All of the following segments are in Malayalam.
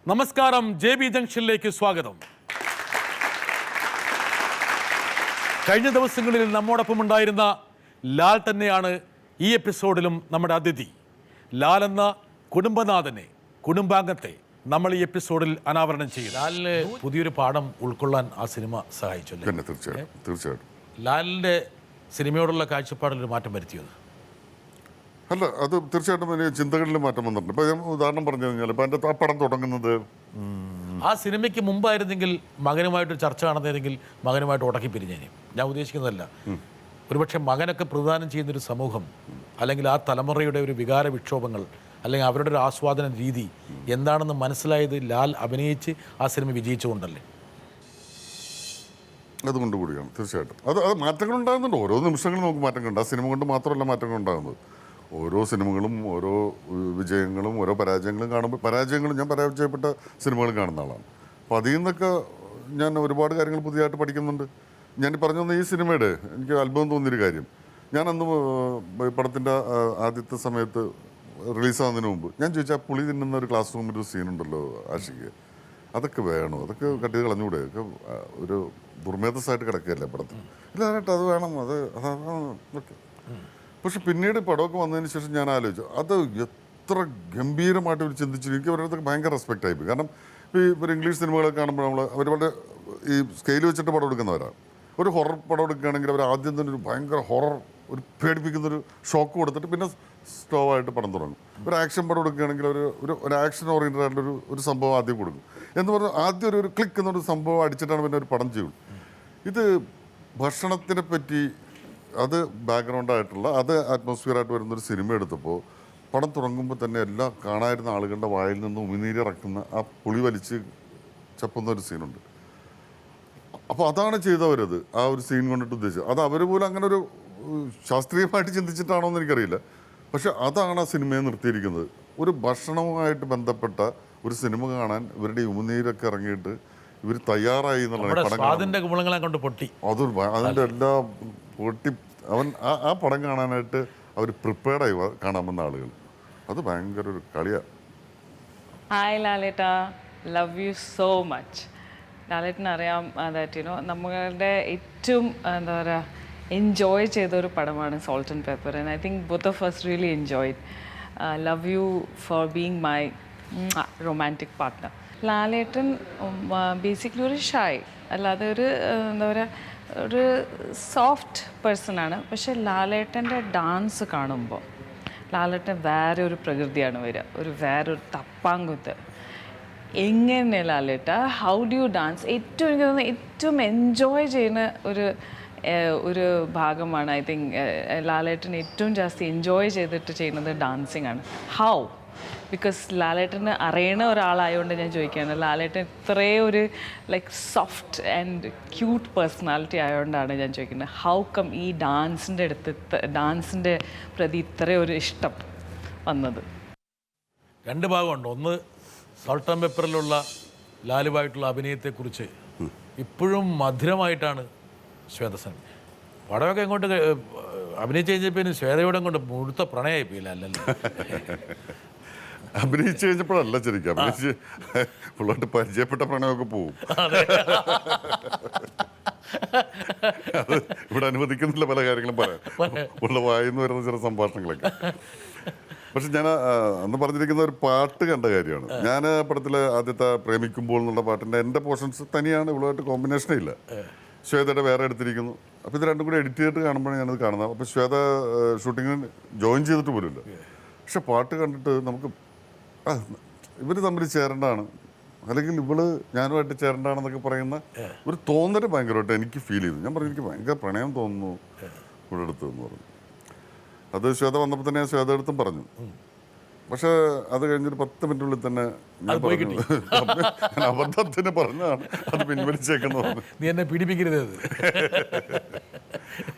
നമസ്കാരം, JB ജംഗ്ഷനിലേക്ക് സ്വാഗതം. കഴിഞ്ഞ ദിവസങ്ങളിൽ നമ്മോടൊപ്പം ഉണ്ടായിരുന്ന ലാൽ തന്നെയാണ് ഈ എപ്പിസോഡിലും നമ്മുടെ അതിഥി. ലാൽ എന്ന കുടുംബനാഥനെ, കുടുംബാംഗത്തെ നമ്മൾ ഈ എപ്പിസോഡിൽ അനാവരണം ചെയ്യും. ലാലിന് പുതിയൊരു പാഠം ഉൾക്കൊള്ളാൻ ആ സിനിമ സഹായിച്ചല്ലേ? തീർച്ചയായിട്ടും. ലാലിൻ്റെ സിനിമയോടുള്ള കാഴ്ചപ്പാടിൽ ഒരു മാറ്റം വരുത്തിയത്? അല്ല, അത് തീർച്ചയായിട്ടും വലിയ ചിന്തകളിൽ മാറ്റം വന്നിട്ടുണ്ട്. ഇപ്പോൾ ഞാൻ ഉദാഹരണം പറഞ്ഞു കഴിഞ്ഞാൽ, ഇപ്പോൾ എൻ്റെ ആ പടം തുടങ്ങുന്നത് ആ സിനിമയ്ക്ക് മുമ്പായിരുന്നെങ്കിൽ മകനുമായിട്ട് ചർച്ച നടന്നതെങ്കിൽ മകനുമായിട്ട് ഉടക്കി പിരിഞ്ഞേനെ. ഞാൻ ഉദ്ദേശിക്കുന്നതല്ല, ഒരുപക്ഷെ മകനൊക്കെ പ്രദാനം ചെയ്യുന്നൊരു സമൂഹം, അല്ലെങ്കിൽ ആ തലമുറയുടെ ഒരു വികാര വിക്ഷോഭങ്ങൾ, അല്ലെങ്കിൽ അവരുടെ ഒരു ആസ്വാദന രീതി എന്താണെന്ന് മനസ്സിലായത് ലാൽ അഭിനയിച്ച് ആ സിനിമ വിജയിച്ചുകൊണ്ടല്ലേ? അതുകൊണ്ട് കൂടിയാണ് തീർച്ചയായിട്ടും. അത് മാറ്റങ്ങൾ ഉണ്ടാകുന്നുണ്ട്. ഓരോ നിമിഷങ്ങളും നമുക്ക് മാറ്റങ്ങളുണ്ട്. ആ സിനിമ കൊണ്ട് മാത്രമല്ല മാറ്റങ്ങൾ ഉണ്ടാകുന്നത്. ഓരോ സിനിമകളും ഓരോ വിജയങ്ങളും ഓരോ പരാജയങ്ങളും കാണുമ്പോൾ, ഞാൻ പരാജയപ്പെട്ട സിനിമകൾ കാണുന്ന ആളാണ്. അപ്പോൾ അതിൽ നിന്നൊക്കെ ഞാൻ ഒരുപാട് കാര്യങ്ങൾ പുതിയതായിട്ട് പഠിക്കുന്നുണ്ട്. ഞാൻ പറഞ്ഞു തന്ന ഈ സിനിമയുടെ എനിക്ക് അത്ഭുതം തോന്നിയൊരു കാര്യം, ഞാൻ അന്ന് പടത്തിൻ്റെ ആദ്യത്തെ സമയത്ത് റിലീസാകുന്നതിന് മുമ്പ് ഞാൻ ചോദിച്ചാൽ പുളി തിന്നുന്ന ഒരു ക്ലാസ് റൂമിൽ ഒരു സീനുണ്ടല്ലോ ആഷിക്ക്, അതൊക്കെ വേണോ, അതൊക്കെ കട്ട് ചെയ്ത് കളഞ്ഞുകൂടെ, ഒക്കെ ഒരു ദുർമേധസ്സായിട്ട് കിടക്കുകയല്ലേ പടത്തിൽ. ഇല്ല കേട്ടോ, അത് വേണം, അതാണ് ഓക്കെ. പക്ഷെ പിന്നീട് പടമൊക്കെ വന്നതിന് ശേഷം ഞാൻ ആലോചിച്ചു, അത് എത്ര ഗംഭീരമായിട്ട് ഒരു ചിന്തിച്ചു. എനിക്ക് അവരുടെ ഭയങ്കര റെസ്പെക്റ്റ് ആയിപ്പോയി. കാരണം ഇപ്പോൾ ഇംഗ്ലീഷ് സിനിമകളൊക്കെ കാണുമ്പോൾ അവർ വളരെ ഈ സ്കെയിൽ വെച്ചിട്ട് പടം എടുക്കുന്നവരാണ്. ഒരു ഹൊറർ പടം എടുക്കുകയാണെങ്കിൽ അവർ ആദ്യം തന്നെ ഒരു ഭയങ്കര ഹൊറർ, ഒരു പേടിപ്പിക്കുന്നൊരു ഷോക്ക് കൊടുത്തിട്ട് പിന്നെ സ്ലോ ആയിട്ട് പടം തുടങ്ങും. ഒരു ആക്ഷൻ പടം എടുക്കുകയാണെങ്കിൽ ഒരു ആക്ഷൻ ഓറിയൻറ്റഡ് ആയിട്ടുള്ള ഒരു സംഭവം ആദ്യം കൊടുക്കും. എന്ന് പറഞ്ഞാൽ ആദ്യം ഒരു ക്ലിക്ക് എന്നൊരു സംഭവം അടിച്ചിട്ടാണ് പിന്നെ ഒരു പടം ചെയ്യുള്ളൂ. ഇത് ഭക്ഷണത്തിനെ പറ്റി, അത് ബാക്ക്ഗ്രൗണ്ടായിട്ടുള്ള, അത് അറ്റ്മോസ്ഫിയറായിട്ട് വരുന്നൊരു സിനിമ എടുത്തപ്പോൾ പടം തുടങ്ങുമ്പോൾ തന്നെ എല്ലാ കാണാതിരുന്ന ആളുകളുടെ വായിൽ നിന്ന് ഉമിനീരിറക്കുന്ന ആ പുളി വലിച്ച് ചപ്പുന്ന ഒരു സീനുണ്ട്. അപ്പോൾ അതാണ് ചെയ്തവരത്, ആ ഒരു സീൻ കൊണ്ടിട്ട് ഉദ്ദേശിച്ചത്. അത് അവർ പോലും അങ്ങനെ ഒരു ശാസ്ത്രീയമായിട്ട് ചിന്തിച്ചിട്ടാണോ എന്ന് എനിക്കറിയില്ല. പക്ഷെ അതാണ് ആ സിനിമയെ നിർത്തിയിരിക്കുന്നത്. ഒരു ഭക്ഷണവുമായിട്ട് ബന്ധപ്പെട്ട ഒരു സിനിമ കാണാൻ ഇവരുടെ ഉമിനീരൊക്കെ ഇറങ്ങിയിട്ട് ഇവർ തയ്യാറായി എന്നുള്ളതാണ്. അതിൻ്റെ എല്ലാ പൊട്ടി ആ പടം കാണാനായിട്ട് അവർ പ്രിപ്പയർഡായി കാണാൻ വന്ന ആളുകൾ. അത് ഭയങ്കര ഒരു കളിയാണ്. ഹായ് ലാലേട്ട, ലവ് യു സോ മച്ച്. ലാലേട്ടനറിയാം ദാറ്റ് നമ്മളുടെ ഏറ്റവും എന്താ പറയുക എൻജോയ് ചെയ്തൊരു പടമാണ് salt and pepper. And I think both of us really enjoyed. Love you for being my romantic partner. Lalettan basically ഒരു ഷൈ, അല്ലാതെ ഒരു എന്താ പറയുക ഒരു സോഫ്റ്റ് പേഴ്സണാണ്. പക്ഷെ ലാലേട്ടൻ്റെ ഡാൻസ് കാണുമ്പോൾ ലാലേട്ടൻ വേറെ ഒരു പ്രകൃതിയാണ് വരിക, വേറൊരു തപ്പാങ്കുത്ത്. എങ്ങനെ ലാലേട്ട, ഹൗ ഡു യു ഡാൻസ്? ഏറ്റവും എനിക്ക് തോന്നുന്നത് ഏറ്റവും എൻജോയ് ചെയ്യുന്ന ഒരു ഭാഗമാണ്. ഐ തിങ്ക് ലാലേട്ടൻ ഏറ്റവും ജാസ്തി എൻജോയ് ചെയ്തിട്ട് ചെയ്യുന്നത് ഡാൻസിങ് ആണ്. ഹൗ? ബിക്കോസ് ലാലേട്ടന് അറിയണ ഒരാളായതുകൊണ്ട് ഞാൻ ചോദിക്കുകയാണ്. ലാലേട്ടൻ ഇത്രയും ഒരു like soft and cute personality ആയതുകൊണ്ടാണ് ഞാൻ ചോദിക്കുന്നത്, ഹൗ കം ഈ ഡാൻസിൻ്റെ പ്രതി ഇത്രയും ഒരു ഇഷ്ടം വന്നത്? രണ്ട് ഭാഗമുണ്ട്. ഒന്ന്, സോൾട്ട് ആൻഡ് പെപ്പറിലുള്ള ലാലുവായിട്ടുള്ള അഭിനയത്തെക്കുറിച്ച് ഇപ്പോഴും മധുരമായിട്ടാണ് ശ്വേതസൻ. പടമൊക്കെ ഇങ്ങോട്ട് അഭിനയിച്ച് കഴിഞ്ഞപ്പോൾ ശ്വേതയോടെ കൊണ്ട് മുഴുത്ത പ്രണയമായി പോയില്ല. അല്ലല്ലോ, അഭിനയിച്ചു കഴിഞ്ഞപ്പോഴല്ല ശരിക്കും, അഭിനയിച്ച് പിള്ളേട്ട് പരിചയപ്പെട്ട പ്രണയമൊക്കെ പോവും. അത് ഇവിടെ അനുവദിക്കുന്നില്ല പല കാര്യങ്ങളും പറയാൻ, ഉള്ള വായിന്ന് വരുന്ന ചില സംഭാഷണങ്ങളൊക്കെ. പക്ഷെ ഞാൻ അന്ന് പറഞ്ഞിരിക്കുന്ന ഒരു പാട്ട് കണ്ട കാര്യമാണ്. ഞാൻ പടത്തിലെ ആദ്യത്തെ പ്രേമിക്കുമ്പോൾ എന്നുള്ള പാട്ടിൻ്റെ എൻ്റെ പോർഷൻസ് തനിയാണ്, ഇവളുമായിട്ട് കോമ്പിനേഷനേ ഇല്ല. ശ്വേതയുടെ വേറെ എടുത്തിരിക്കുന്നു. അപ്പോൾ ഇത് രണ്ടും കൂടി എഡിറ്റ് ചെയ്തിട്ട് കാണുമ്പോഴാണ് ഞാനത് കാണുന്നത്. അപ്പോൾ ശ്വേത ഷൂട്ടിങ്ങിന് ജോയിൻ ചെയ്തിട്ട് പോലുമില്ല. പക്ഷെ പാട്ട് കണ്ടിട്ട് നമുക്ക് ഇവർ തമ്മിൽ ചേരേണ്ടതാണ്, അല്ലെങ്കിൽ ഇവള് ഞാനുമായിട്ട് ചേരേണ്ടതാണെന്നൊക്കെ പറയുന്ന ഒരു തോന്നൽ ഭയങ്കരമായിട്ട് എനിക്ക് ഫീൽ ചെയ്തു. ഞാൻ പറഞ്ഞു, എനിക്ക് ഭയങ്കര പ്രണയം തോന്നുന്നു ഇവിടെ അടുത്ത് എന്ന് പറഞ്ഞു. അത് ശ്വേത വന്നപ്പോൾ തന്നെ ഞാൻ ശ്വേത അടുത്തും പറഞ്ഞു. പക്ഷെ അത് കഴിഞ്ഞൊരു 10 മിനിറ്റിനുള്ളിൽ തന്നെ ഞാൻ പറഞ്ഞു, ഞാൻ അബദ്ധത്തിന് പറഞ്ഞതാണ്, അത് പിൻവലിച്ചേക്കെന്ന് പറഞ്ഞു. നീ എന്നെ പീഡിപ്പിക്കരുത്.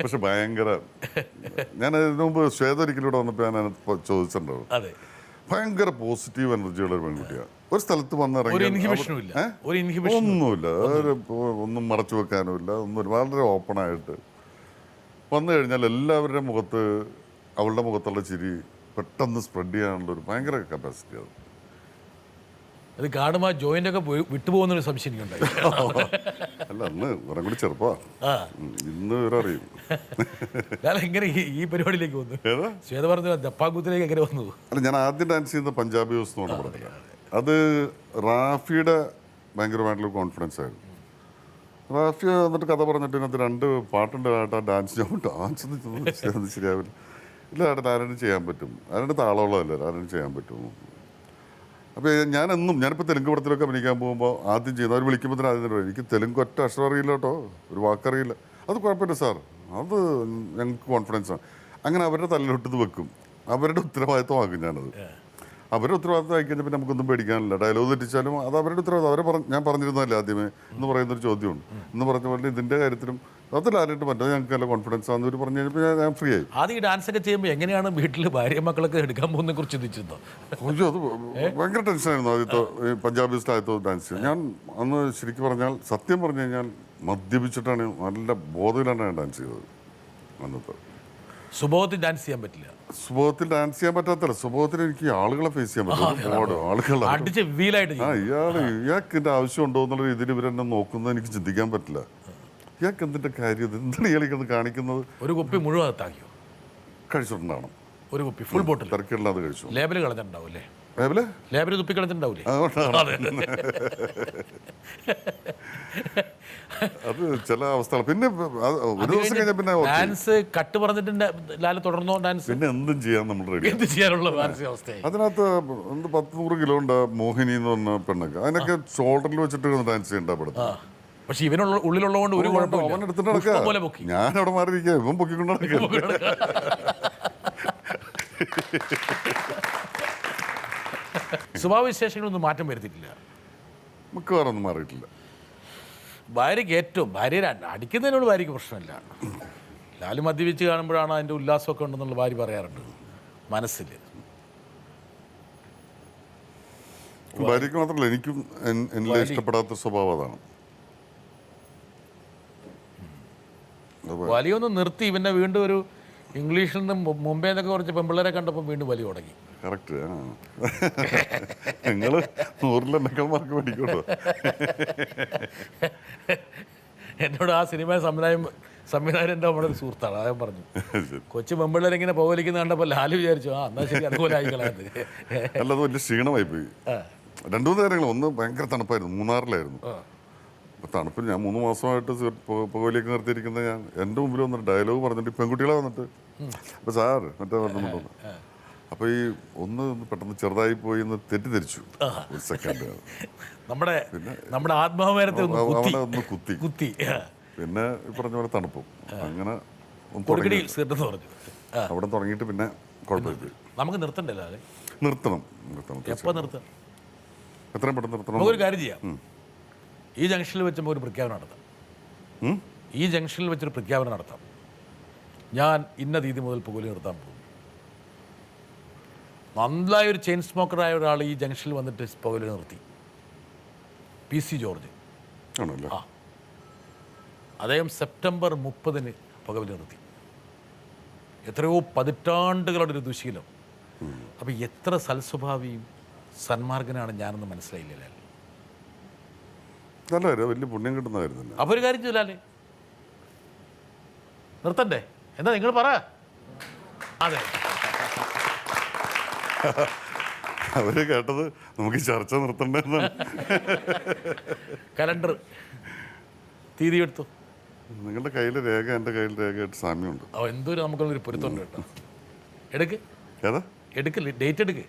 പക്ഷെ ഭയങ്കര, ഞാൻ ഇതിനു മുമ്പ് ശ്വേത ഒരിക്കലൂടെ വന്നപ്പോൾ ഞാൻ ചോദിച്ചിട്ടുണ്ടാവും, ഭയങ്കര പോസിറ്റീവ് എനർജിയുള്ള ഒരു പെൺകുട്ടിയാണ്. ഒരു സ്ഥലത്ത് വന്നിറങ്ങി ഒന്നുമില്ല, ഒന്നും മറച്ചു വെക്കാനുമില്ല, ഒന്നും, വളരെ ഓപ്പണായിട്ട് വന്നു കഴിഞ്ഞാൽ എല്ലാവരുടെയും മുഖത്ത് അവളുടെ മുഖത്തുള്ള ചിരി പെട്ടെന്ന് സ്പ്രെഡ് ചെയ്യാനുള്ള ഒരു ഭയങ്കര കപ്പാസിറ്റി. അത് അത് കാണുമ്പോൾ ആ ജോയിൻ്റ് ഒക്കെ വിട്ടുപോകുന്നൊരു സംശയം എനിക്കുണ്ടായി. അല്ല അന്ന് കുറെ കൂടി ചെറുപ്പാ. ആ ഇന്ന് ഇവരറിയും. ഞാൻ എങ്ങനെ ഈ പരിപാടിയിലേക്ക് വന്നു? ഏതാ? ശ്വേത പറഞ്ഞ ദപ്പാങ്കുത്തിലേക്ക് എങ്ങനെ വന്നു? അല്ല, ഞാൻ ആദ്യം ഡാൻസ് ചെയ്യുന്ന പഞ്ചാബി ഹൗസ് എന്ന് പറഞ്ഞ പടത്തിലാണ്. അത് റാഫിയുടെ ഭയങ്കരമായിട്ടുള്ള കോൺഫിഡൻസ് ആയിരുന്നു. റാഫി എന്നിട്ട് കഥ പറഞ്ഞിട്ട് ഇതിനകത്ത് 2 പാട്ടുണ്ട് കേട്ടോ, ഡാൻസ് ഒന്നും ശരിയാവില്ല. ഇല്ല ഏട്ടാ, ആരും ചെയ്യാൻ പറ്റും, ആരുടെ താളമുള്ളതല്ലേ, ആരും ചെയ്യാൻ പറ്റും. അപ്പോൾ ഞാനിപ്പോൾ തെലുങ്ക് പടത്തിലൊക്കെ അഭിനയിക്കാൻ പോകുമ്പോൾ ആദ്യം ചെയ്യുന്ന അവർ വിളിക്കുമ്പോൾ തന്നെ ആദ്യം പറയും, എനിക്ക് തെലുങ്ക് ഒറ്റ അക്ഷരം അറിയില്ല കേട്ടോ, ഒരു വാക്കറിയില്ല. അത് കുഴപ്പമില്ല സാർ, അത് ഞങ്ങൾക്ക് കോൺഫിഡൻസാണ്. അങ്ങനെ അവരുടെ തലയിലോട്ടത് വെക്കും, അവരുടെ ഉത്തരവാദിത്വമാക്കും ഞാനത്. അവരുടെ ഉത്തരവാദിത്വം ആയി കഴിഞ്ഞാൽ പിന്നെ നമുക്കൊന്നും പേടിക്കാനില്ല. ഡയലോഗ് തെറ്റിച്ചാലും അത് അവരുടെ ഉത്തരവാദിത്വം. ഞാൻ പറഞ്ഞിരുന്നല്ലേ ആദ്യമേ എന്ന് പറയുന്നൊരു ചോദ്യമുണ്ട്. എന്ന് പറഞ്ഞ പോലെ ഇതിൻ്റെ കാര്യത്തിലും അതിലാരായിട്ട് പറ്റും, ഞങ്ങൾക്ക് നല്ല കോൺഫിഡൻസ് ആണെന്ന് ഇവർ പറഞ്ഞു കഴിഞ്ഞപ്പോൾ ഞാൻ ഫ്രീ ആയി. ആദ്യം ഈ ഡാൻസ് ഒക്കെ ചെയ്യുമ്പോൾ എങ്ങനെയാണ് വീട്ടിൽ ഭാര്യ മക്കളൊക്കെ എടുക്കാൻ പോകുന്നതിനെ കുറിച്ച് ചിന്തിച്ചിരുന്നോ? അയ്യോ, അത് ഭയങ്കര ടെൻഷനായിരുന്നു ആദ്യത്തെ പഞ്ചാബി സ്റ്റൈലത്തെ ഡാൻസ്. ഞാൻ അന്ന് ശരിക്കും പറഞ്ഞാൽ, സത്യം പറഞ്ഞു കഴിഞ്ഞാൽ മദ്യപിച്ചിട്ടാണ്, നല്ല ബോധയിലാണ് ഞാൻ ഡാൻസ് ചെയ്തത് അന്നത്തെ. സുബോധത്തിൽ ഡാൻസ് ചെയ്യാൻ പറ്റില്ല. സുബോധത്തിൽ ഡാൻസ് ചെയ്യാൻ പറ്റാത്തല്ല, സുബോധത്തിൽ എനിക്ക് ആളുകളെ ഫേസ് ചെയ്യാൻ പറ്റും. ഒരുപാട് ആളുകളാണ്. അടിച്ച് വീലായിട്ട് ഇയാൾക്ക് ഇതിൻ്റെ ആവശ്യമുണ്ടോ എന്നുള്ള രീതിയിൽ ഇവരെന്നെ നോക്കുന്നത് എനിക്ക് ചിന്തിക്കാൻ പറ്റില്ല. ഇയാൾക്ക് എന്തിൻ്റെ കാര്യം, ഇത് എന്താണ് ഇയാളിക്കുന്നത് കാണിക്കുന്നത്? ഒരു കുപ്പി മുഴുവൻ അകത്താക്കിയോ? കഴിച്ചിട്ടുണ്ടാവണം. ഒരു കുപ്പി ഫുൾ ബോട്ടിൽ തിരക്കില്ലാതെ കഴിച്ചു. ലേബല് കളഞ്ഞിട്ടുണ്ടാവും അല്ലേ? ലേബല് ലേബല് തുപ്പി കളഞ്ഞിട്ടുണ്ടാവില്ലേ? അത് ചില അവസ്ഥകൾ. പിന്നെ ഒരു ദിവസം കഴിഞ്ഞാൽ പിന്നെ ഡാൻസ് കട്ട് പറഞ്ഞിട്ടുണ്ട് ലാല് തുടർന്നോ ഡാൻസ്? പിന്നെ എന്തും ചെയ്യാൻ നമ്മൾ റെഡി. എന്ത് ചെയ്യാനുള്ള മാനസികാവസ്ഥ? അതിനകത്ത് 100 കിലോ ഉണ്ട് മോഹിനി എന്ന് പറഞ്ഞ പെണ്ണൊക്കെ. അതിനൊക്കെ ഷോൾഡറിൽ വെച്ചിട്ട് ഡാൻസ് ചെയ്യേണ്ട പെടുത്ത. പക്ഷെ ഇവനുള്ള ഉള്ളിലുള്ളതുകൊണ്ട് ഒരു അവൻ എടുത്തിട്ട് നടക്കുക, ഞാൻ അവിടെ മാറിയിരിക്കുക, ഇവൻ പൊക്കിക്കൊണ്ട് നടക്കുക. സ്വഭാവ വിശേഷങ്ങളൊന്നും മാറ്റം വരുത്തിയിട്ടില്ല, മിക്കവാറും ഒന്നും മാറിയിട്ടില്ല. ഭാര്യയ്ക്ക് ഭാര്യ അടിക്കുന്നതിനോട് ഭാര്യയ്ക്ക് പ്രശ്നമില്ല. ലാല് മദ്യപിച്ച് കാണുമ്പോഴാണ് അതിൻ്റെ ഉല്ലാസമൊക്കെ ഉണ്ടെന്നുള്ള ഭാര്യ പറയാറുണ്ട് മനസ്സിൽ. ഭാര്യയ്ക്ക് മാത്രമല്ല, എനിക്കും എന്നെ ഇഷ്ടപ്പെടാത്ത സ്വഭാവം അതാണ്. വലിയൊന്ന് നിർത്തി പിന്നെ വീണ്ടും ഒരു ഇംഗ്ലീഷിൽ നിന്ന് മുംബൈ എന്നൊക്കെ കുറച്ച് പെമ്പിള്ളേരെ കണ്ടപ്പോൾ വീണ്ടും വലിയ തുടങ്ങി. കറക്റ്റ്. നിങ്ങൾ 100 മാർക്ക് പഠിക്കട്ടോ. എന്നോട് ആ സിനിമ സംവിധാനം എൻ്റെ നമ്മുടെ ഒരു സുഹൃത്താണ്, അദ്ദേഹം പറഞ്ഞു കൊച്ചു പെമ്പിള്ളേരിങ്ങനെ പുകവലിക്കുന്ന കണ്ടപ്പോൾ ലാല് വിചാരിച്ചു എന്നാൽ ശരി അതുപോലെ ആയിക്കളയത്. അല്ല, അത് വലിയ ക്ഷീണമായി പോയി. 2-3 കാര്യങ്ങൾ. ഒന്ന് ഭയങ്കര തണുപ്പായിരുന്നു, മൂന്നാറിലായിരുന്നു. തണുപ്പിൽ ഞാൻ 3 മാസമായിട്ട് പുകവലിയൊക്കെ നിർത്തിയിരിക്കുന്ന ഞാൻ എൻ്റെ മുമ്പിൽ വന്നിട്ട് ഡയലോഗ് പറഞ്ഞിട്ട് പെൺകുട്ടികളെ വന്നിട്ട് അപ്പോൾ സാർ മറ്റേ പറഞ്ഞിട്ടുണ്ടോ. അപ്പോൾ ഈ ഒന്ന് പെട്ടെന്ന് ചെറുതായി പോയി എന്ന് തെറ്റിദ്ധരിച്ചു ഒരു സെക്കൻഡ്. നമ്മുടെ ആത്മാവിനെ ഒന്ന് കുത്തി. പിന്നെ ഈ പറഞ്ഞ പോലെ തണുപ്പും അങ്ങനെ അവിടെ തുടങ്ങിയിട്ട് പിന്നെ കുഴപ്പമില്ല. നമുക്ക് നിർത്തണ്ടല്ലോ, നിർത്തണം. എപ്പോൾ നിർത്താം? എത്രയും പെട്ടെന്ന് നിർത്തണം. നമുക്കൊരു കാര്യം ചെയ്യാം, ഈ ജംഗ്ഷനിൽ വെച്ച് ഒരു പ്രഖ്യാപനം നടത്താം. ഈ ജംഗ്ഷനിൽ വെച്ചൊരു പ്രഖ്യാപനം നടത്താം, ഞാൻ ഇന്ന തീയതി മുതൽ പുകവലി നിർത്താൻ പോകും. നന്നായൊരു ചെയിൻ സ്മോക്കറായ ഒരാൾ ഈ ജംഗ്ഷനിൽ വന്നിട്ട് പുകവലി നിർത്തി, PC ജോർജ്. ആണല്ലോ. അദ്ദേഹം സെപ്റ്റംബർ 30 പുകവലി നിർത്തി. എത്രയോ പതിറ്റാണ്ടുകളുടെ ഒരു ദുശീലം. അപ്പം എത്ര സൽസ്വഭാവിയും സന്മാർഗനാണ് ഞാനെന്ന് മനസ്സിലായില്ല. നല്ല കാര്യം, വലിയ പുണ്യം കിട്ടുന്ന കാര്യം തന്നെ. അപ്പോൾ ഒരു കാര്യം ചെയ്താലേ നിർത്തണ്ടേ? എന്താ നിങ്ങൾ പറ. അതെ, അവര് കേട്ടത് നമുക്ക് ചർച്ച നിർത്തണ്ടെന്നാണ്. കലണ്ടർ തീയതി എടുത്തു. നിങ്ങളുടെ കയ്യിൽ രേഖ എൻ്റെ കയ്യിൽ രേഖയായിട്ട് സാമ്യമുണ്ട്. എന്തൊരു നമുക്കൊരു പൊരുത്തമുണ്ട് കേട്ടോ. എടുക്ക്, ഏതാ എടുക്ക്, ഡേറ്റ് എടുക്ക്.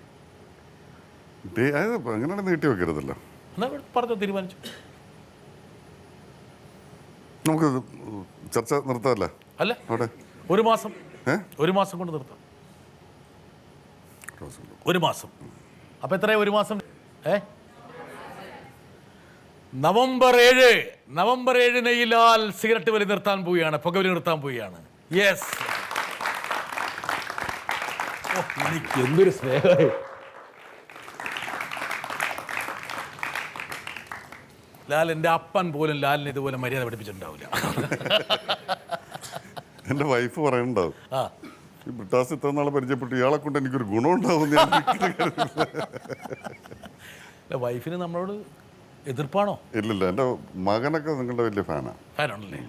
അങ്ങനെയാണ് നീട്ടി വെക്കരുതല്ലോ. എന്നാ പറഞ്ഞോ, തീരുമാനിച്ചു. നമുക്ക് ചർച്ച നിർത്താമല്ലേ? അല്ല, അവിടെ ഒരു മാസം കൊണ്ട് നിർത്താം. 1 മാസം. അപ്പം എത്രയാ 1 മാസം? നവംബർ 7 ഈ ലാൽ സിഗരറ്റ് വലി നിർത്താൻ പോവുകയാണ്, പുകവലി നിർത്താൻ പോവുകയാണ്. യെസ്, എനിക്ക് എന്തൊരു സ്നേഹമായി. ലാൽ, എൻ്റെ അപ്പൻ പോലും ലാലിന് ഇതുപോലെ മര്യാദ പഠിപ്പിച്ചിട്ടുണ്ടാവില്ല. എൻ്റെ വൈഫ് പറയുന്നുണ്ടാവും, ഈ ബ്രിട്ടാസ് ഇത്ര നാളെ പരിചയപ്പെട്ടു, ഇയാളെ കൊണ്ട് എനിക്കൊരു ഗുണം ഉണ്ടാവും. അല്ല വൈഫിന് നമ്മളോട് എതിർപ്പാണോ? ഇല്ലില്ല, എൻ്റെ മകനൊക്കെ നിങ്ങളുടെ വലിയ ഫാനാണ്. ഫാനാണല്ലേ?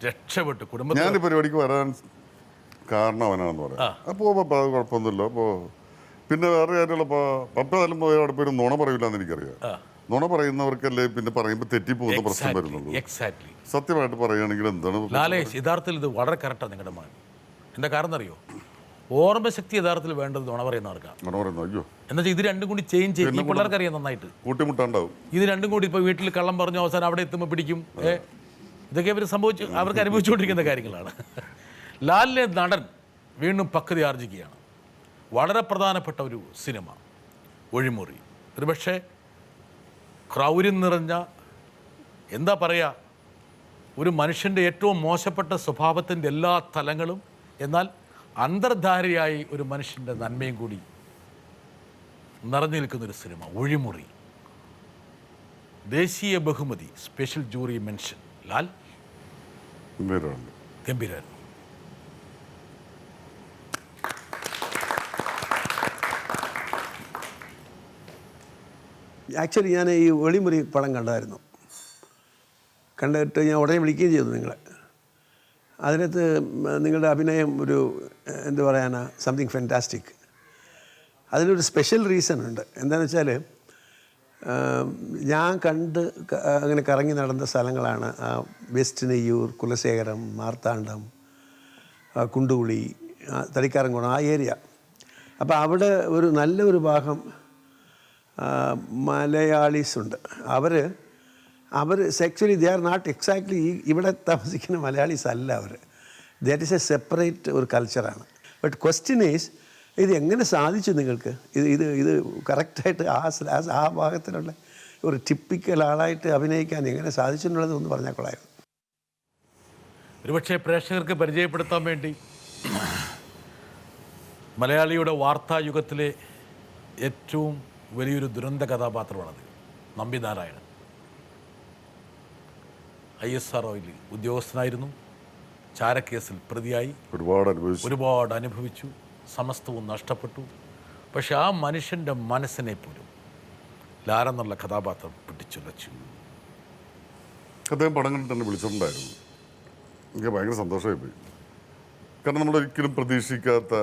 രക്ഷപ്പെട്ടു കുടുംബത്തിൽ. ഞാൻ ഈ പരിപാടിക്ക് വരാൻ കാരണം അവനാണെന്ന് പറയാം. അപ്പോൾ പപ്പ അത് കുഴപ്പമൊന്നുമില്ല. അപ്പോൾ പിന്നെ വേറെ കാര്യമുള്ള പപ്പ ഏതായാലും പോയി അവിടെ പോയി നുണ പറയില്ല എന്ന് എനിക്കറിയാം. നുണ പറയുന്നവർക്കല്ലേ പിന്നെ പറയുമ്പോൾ തെറ്റിപ്പോകുന്ന പ്രശ്നം വരുന്നുള്ളൂ. എക്സാക്ട്ലി. സത്യമായിട്ട് പറയുകയാണെങ്കിൽ എന്താണ് ലാലേഷ്, യഥാർത്ഥത്തിൽ ഇത് വളരെ കറക്റ്റാണ് നിങ്ങളുടെ മകൻ. എന്താ കാരണം അറിയോ? ഓർമ്മശക്തി യഥാർത്ഥത്തിൽ വേണ്ടത് നുണ പറയുന്നവർക്കാണ്. നുണ പറയുന്നു. അയ്യോ, എന്താ വെച്ചാൽ ഇത് രണ്ടും കൂടി ചേഞ്ച് ചെയ്യും. ഈ പിള്ളേർക്ക് അറിയാം നന്നായിട്ട്. കൂട്ടിമുട്ടാണ്ടാവും. ഇത് രണ്ടും കൂടി ഇപ്പോൾ വീട്ടിൽ കള്ളം പറഞ്ഞു അവസാനം അവിടെ എത്തുമ്പോൾ പിടിക്കും. ഇതൊക്കെ അവർ അവർക്ക് അനുഭവിച്ചുകൊണ്ടിരിക്കുന്ന കാര്യങ്ങളാണ്. ലാലിലെ നടൻ വീണ്ടും പക്വത ആർജിക്കുകയാണ്. വളരെ പ്രധാനപ്പെട്ട ഒരു സിനിമ ഒഴിമുറി. ഒരുപക്ഷെ ക്രൗര്യം നിറഞ്ഞ, എന്താ പറയുക, ഒരു മനുഷ്യൻ്റെ ഏറ്റവും മോശപ്പെട്ട സ്വഭാവത്തിൻ്റെ എല്ലാ തലങ്ങളും, എന്നാൽ അന്തർധാരയായി ഒരു മനുഷ്യൻ്റെ നന്മയും കൂടി നിറഞ്ഞു നിൽക്കുന്നൊരു സിനിമ ഒഴിമുറി. ദേശീയ ബഹുമതി, സ്പെഷ്യൽ ജൂറി മെൻഷൻ. ലാൽ ഗംഭീരമായിരുന്നു. ആക്ച്വലി ഞാൻ ഈ ഒളിമുറി പടം കണ്ടിട്ട് ഞാൻ ഉടനെ വിളിക്കുകയും ചെയ്തു നിങ്ങളെ. അതിനകത്ത് നിങ്ങളുടെ അഭിനയം ഒരു എന്താ പറയാനാ, സംതിങ് ഫാൻറ്റാസ്റ്റിക്. അതിനൊരു സ്പെഷ്യൽ റീസൺ ഉണ്ട്. എന്താണെന്ന് വെച്ചാൽ ഞാൻ അങ്ങനെ കറങ്ങി നടന്ന സ്ഥലങ്ങളാണ് വെസ്റ്റ് നെയ്യൂർ, കുലശേഖരം, മാർത്താണ്ഡം, കുണ്ടുകുളി, തളിക്കാരംകുളം, ആ ഏരിയ. അപ്പോൾ അവിടെ ഒരു നല്ലൊരു ഭാഗം മലയാളീസ് ഉണ്ട്. അവർ actually they are not exactly ഇവിടെ താമസിക്കുന്ന മലയാളീസ് അല്ല. അവർ ദാറ്റ് ഈസ് എ സെപ്പറേറ്റ് ഒരു കൾച്ചറാണ്. ബട്ട് ക്വസ്റ്റ്യൻ ഈസ്, ഇത് എങ്ങനെ സാധിച്ചു നിങ്ങൾക്ക്? ഇത് കറക്റ്റായിട്ട് ആ ഭാഗത്തിലുള്ള ഒരു ടിപ്പിക്കൽ ആളായിട്ട് അഭിനയിക്കാൻ എങ്ങനെ സാധിച്ചു എന്നുള്ളത് ഒന്ന് പറഞ്ഞാൽ കൊള്ളായിരുന്നു. ഒരുപക്ഷെ പ്രേക്ഷകർക്ക് പരിചയപ്പെടുത്താൻ വേണ്ടി മലയാളിയുടെ വാർത്തായുഗത്തിലെ ഏറ്റവും വലിയൊരു ദുരന്ത കഥാപാത്രമാണത്. നമ്പി നാരായണൻ ISROയിൽ ഉദ്യോഗസ്ഥനായിരുന്നു. ചാരക്കേസിൽ പ്രതിയായി ഒരുപാട് അനുഭവിച്ചു. സമസ്തവും നഷ്ടപ്പെട്ടു. പക്ഷെ ആ മനുഷ്യൻ്റെ മനസ്സിനെ പോലും ലാലെന്നുള്ള കഥാപാത്രം പിടിച്ചുലച്ചു. അദ്ദേഹം പടങ്ങളിൽ തന്നെ വിളിച്ചിട്ടുണ്ടായിരുന്നു. എനിക്ക് ഭയങ്കര സന്തോഷമായി പോയി. കാരണം നമ്മളൊരിക്കലും പ്രതീക്ഷിക്കാത്ത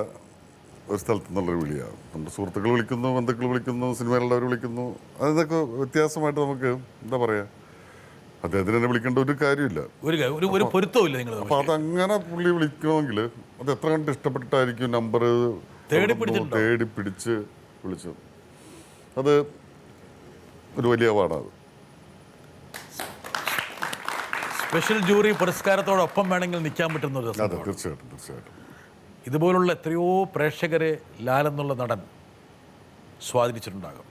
ഒരു സ്ഥലത്തു നിന്നുള്ളൊരു വിളിയാണ്. നമ്മുടെ സുഹൃത്തുക്കൾ വിളിക്കുന്നു, ബന്ധുക്കൾ വിളിക്കുന്നു, സിനിമയിലുള്ളവർ വിളിക്കുന്നു. അതൊക്കെ വ്യത്യാസമായിട്ട് നമുക്ക് എന്താ പറയുക, അദ്ദേഹത്തിന് തന്നെ വിളിക്കേണ്ട ഒരു കാര്യമില്ല, ഒരു പൊരുത്തമില്ല നിങ്ങൾ. അപ്പോൾ അതങ്ങനെ പുള്ളി വിളിക്കണമെങ്കിൽ അത് എത്ര കണ്ട് ഇഷ്ടപ്പെട്ടിട്ടായിരിക്കും നമ്പർ തേടി പിടിച്ച് വിളിച്ചത്. അത് ഒരു വലിയ അവാർഡാണ്. സ്പെഷ്യൽ ജൂറി പുരസ്കാരത്തോടൊപ്പം വേണമെങ്കിൽ നിൽക്കാൻ പറ്റുന്ന ഒരു അതെ, തീർച്ചയായിട്ടും. ഇതുപോലുള്ള എത്രയോ പ്രേക്ഷകരെ ലാലെന്നുള്ള നടൻ സ്വാധീനിച്ചിട്ടുണ്ടാകും.